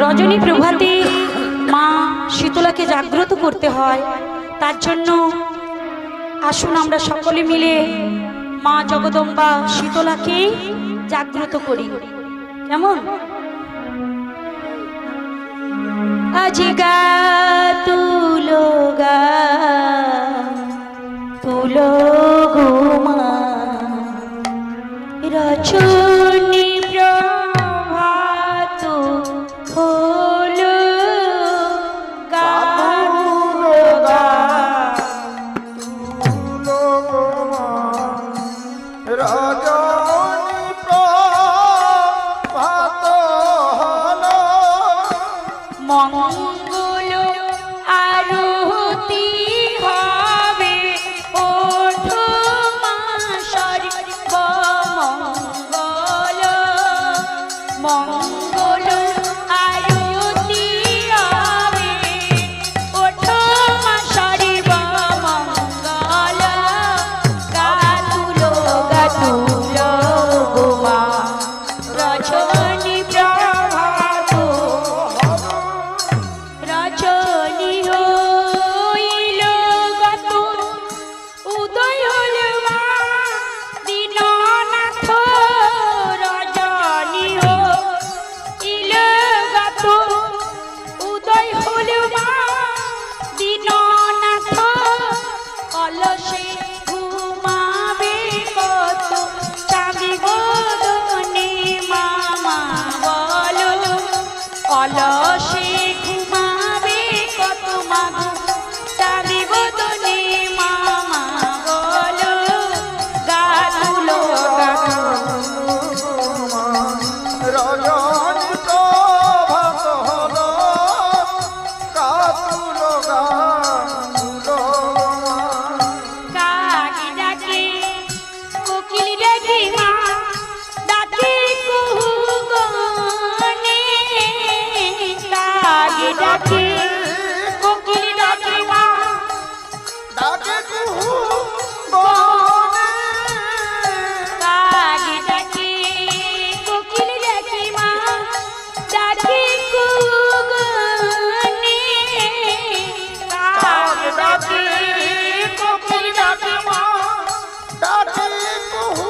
রজনী প্রভাতে মা শীতলাকে জাগ্রত করতে হয়। তার জন্য আসুন আমরা সকলে মিলে মা জগদম্বা শীতলাকে জাগ্রত করি। কেমন? আজিগা তুলো গা তুলো গোমা রজনী প্রভাত হলো গা তুলো গোমা রজনী প্রভাত হলো মঙ্গল আরতি হবে ওঠো মা সর্বমঙ্গল মঙ্গল আরতি হবে ওঠো মা সর্বমঙ্গল গাতুলো গাতুলো গোমা রজনী প্রভাত রজনী হইল গত উদয় হল মা দীননাথ রজনী হইল গত উদয় হল মা দীননাথ অলসে ঘুমাবে কত চাঁদি বদনে মামা বলো অলসে ঘুমাবে কত মাগো চাঁদি বদনে মামা বলো গাতুলো রজনী প্রভাত হলো কাতুলো গাতুলো কাকি ডাকে কোকিল ডাকে মা ডাকে কুহু গনে কাকি ডাকে কোকিল ডাকে মা ডাকে কুহু বনে কাকি ডাকে কোকিল ডাকে মা ডাকে কুহু গনে কাকি ডাকে কোকিল ডাকে মা ডাকে কুহু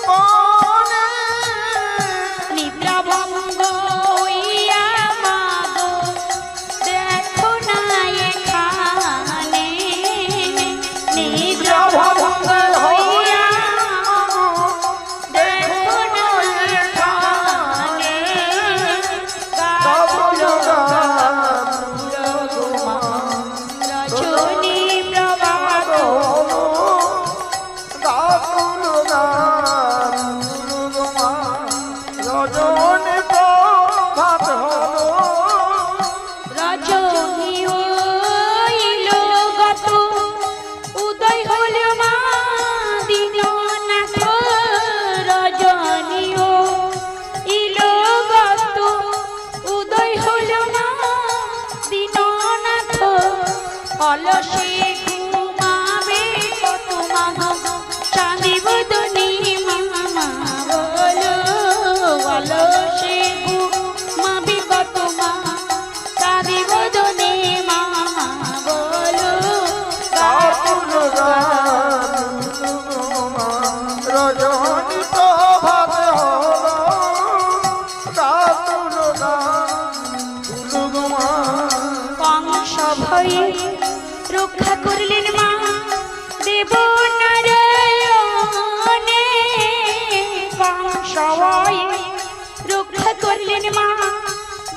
বনে নিদ্রা ভঙ্গ হইয়া মাগো দেখো না এখানে নিদ্রা ভঙ্গ হইয়া দেখো না এখানে গাতুলো গাতুলো গোমা রজনী প্রভাত গাতুলো গাতুলো গোমা রজনী প্রভাত হলো রজনী হইল গত উদয় হল মা দীননাথ রজনী হইল গত উদয় হল মা দীননাথ অলসে ঘুমাবে কত মাগো চাঁদি বদনে মামা বলো অলসে ঘুমাবে কত মা চাঁদি বদনে মামা বলো গাতুলো গাতুলো গোমা রজনী প্রভাত হলো গাতুলো গাতুলো গোমা কংস ভয়ে রক্ষা করলেন মা দেব নারায়ণে কংস ভয়ে রক্ষা করলেন মা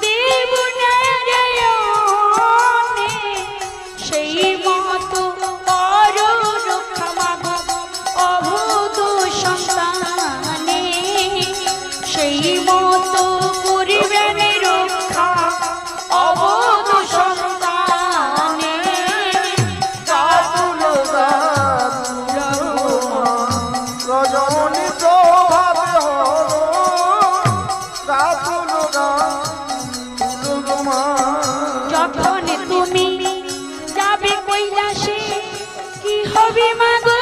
দেব নারায়ণে সেই মতো পর রক্ষা মাগো অভূত সন্তানে সেই মতো পরিবেন রক্ষা অবধ সন্তানে গাতুলো গাতুলো রজনী প্রভাত হলো গাতুলো গাতুলো গোমা যখন তুমি যাবে কৈলাসে কি হবে মাগো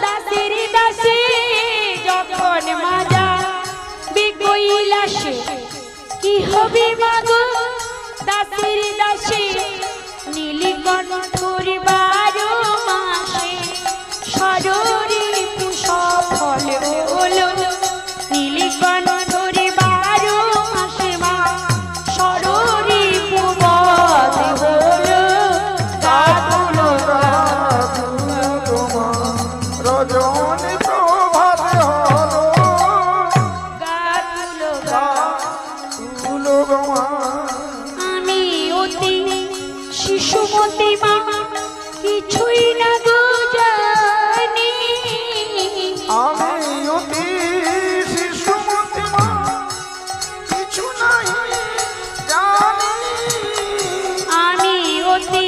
দাসের দাসে যখন মা যাবে কৈলাসে কি হবে ছবি মাগো দাসের দাসে নীলকণ্ঠর 12 মাসে সররি সফল হলো নীলকণ্ঠর 12 মাসে মা সররি বধ হলো গাতুল তোমার রজনী প্রভাত হলো গাতুল গাতুল তোমার আমি অতি শিশুমতি মা কিছুই না গো জানি আমি অতি শিশুমতি মা কিছু নাই জানি আমি অতি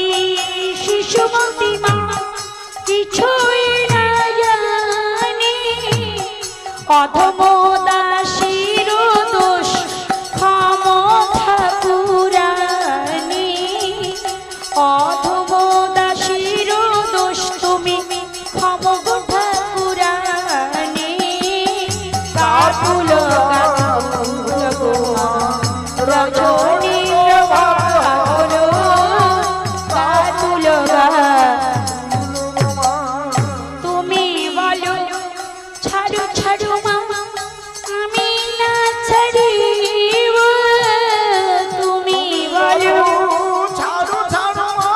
শিশুমতি মা কিছুই না জানি অধম দাসীর দোষ ক্ষম ঠাকুরানী অধম দাসীর দোষ তুমি ক্ষম গো ঠাকুরানী গাতুল গাতুল গো রজনী ভালো গাতুল তুমি বলো ছাড়ো ছাড়ো মা আমি না ছাড়িব তুমি বলো ছাড়ো ছাড়ো মা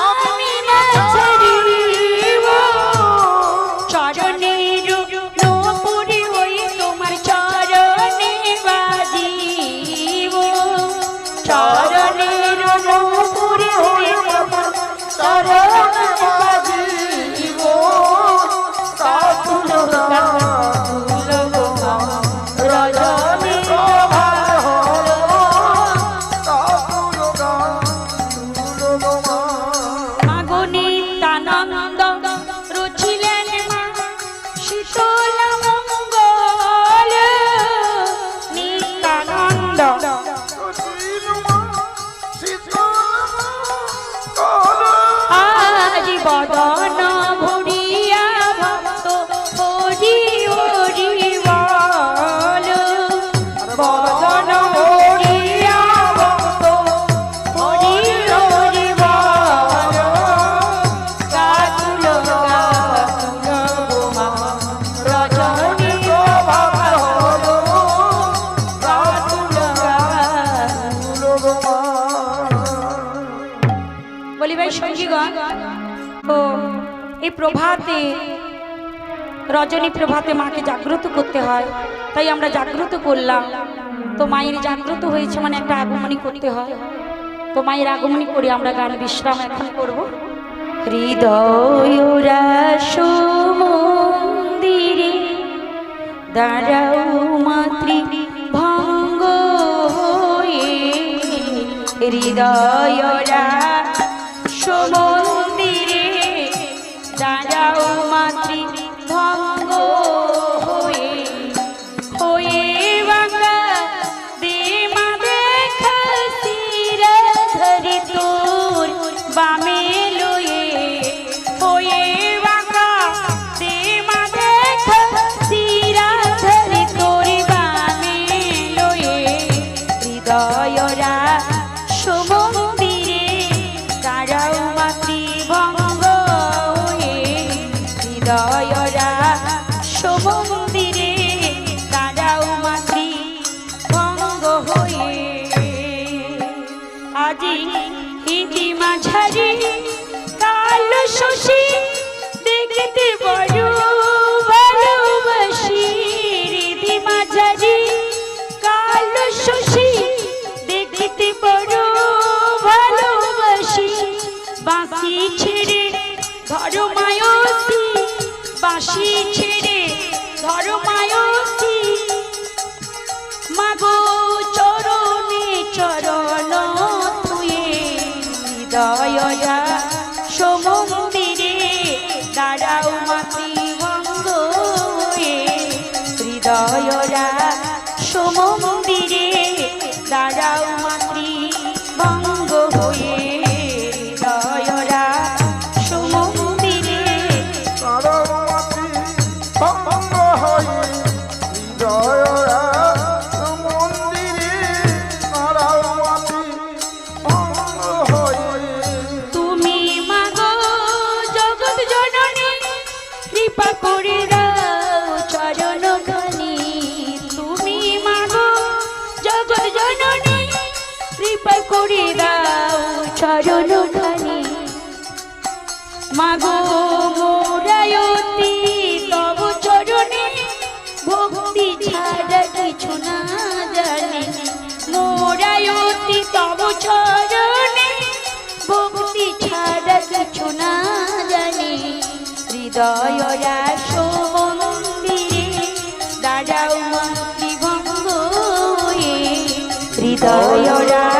আমি না ছাড়িব চরণের নূপুরে ওই তোমার চরণে বাজিব চরণের নূপুরে ওই তোমার চরণে বাজিব গাতুল গাতুল গো রজনী প্রভাত হলো মাগো নিত্যানন্দ রুচিলেন মা শীতল মঙ্গল নিত্যানন্দ আজ বদন ভরিয়া ভক্ত হরি হরি বল বদন ভরিয়া ভক্ত হরি হরি বল গাতুল গাতুল গোমা রজনী প্রভাত হলো গাতুল বলি ভাই সঙ্গীগণ ও এই প্রভাতে রজনী প্রভাতে মাকে জাগ্রত করতে হয় তাই আমরা জাগ্রত করলাম তো মায়ের জাগ্রত হয়েছে মানে একটা আগমনী করতে হয় তো মায়ের আগমনী করে আমরা গান বিশ্রাম এখন করব হৃদয় রাসু মন্দিরে দাঁড়াও মাতৃ ভঙ্গ হয়ে হৃদয় রাসু মন্দিরে দাঁড়াও মাতৃ ভঙ্গ হয়ে হয়ে বাঁকা দে মা দেখা শিরা ধরি তোর বামে লয়ে হয়ে বাঁকা দে মা দেখা শিরা ধরি তোর বামে লয়ে হৃদয় রাসু মন্দিরে দাঁড়াও মাতৃ ভঙ্গ হয়ে হৃদয় রাসু মন্দিরে দাঁড়াও মাতৃ ভঙ্গ হয়ে আজি ইতি মাঝারি কাল শশী দেখতে বড় ভালোবাসি রিধি মাঝারি কাল শশী দেখতে বড় ভালোবাসি বাঁশি ছেড়ে ধরো মায়সী বাঁশি ছেড়ে ধরো মায়সী মাগো চরণে চরণ ধুয়ে হৃদয় রাসু মন্দিরে কৃপা করে দাও চরণ খানি মাগো মোরায়তি তব চরণে ভক্তি ছাড়া কিছু না জানি মোরায়তি তব চরণে ভক্তি ছাড়া কিছু না জানি হৃদয় রাস মন্দিরে দাঁড়াও মাতৃভঙ্গ হৃদয় রাস